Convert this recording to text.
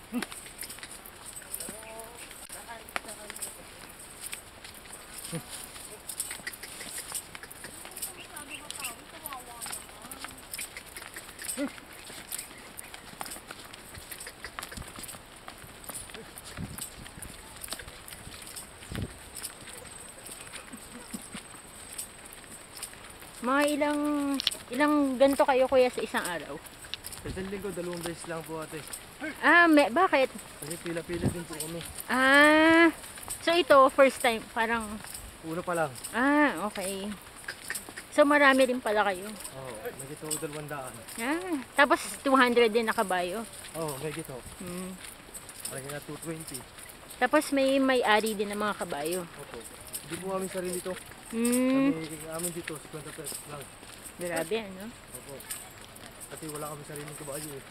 Mga ilang ganito kayo kuya sa isang araw? Sa isang linggo, 2 beses lang po ate. Bakit? Kasi pila-pila din po kami. So ito first time parang Una pa lang. okay. So marami rin pala kayo. Oo, may gito 200. Tapos 200 din nakabayo. Oo, may gito. Hmm. Lagi na 220. Tapos may-ari din ng mga kabayo. Opo. Hindi po kami sarili to. Hmm. Kami dito, 50 pesos lang. Grabe ano? Opo. Kasi wala kami sariling kabayo eh.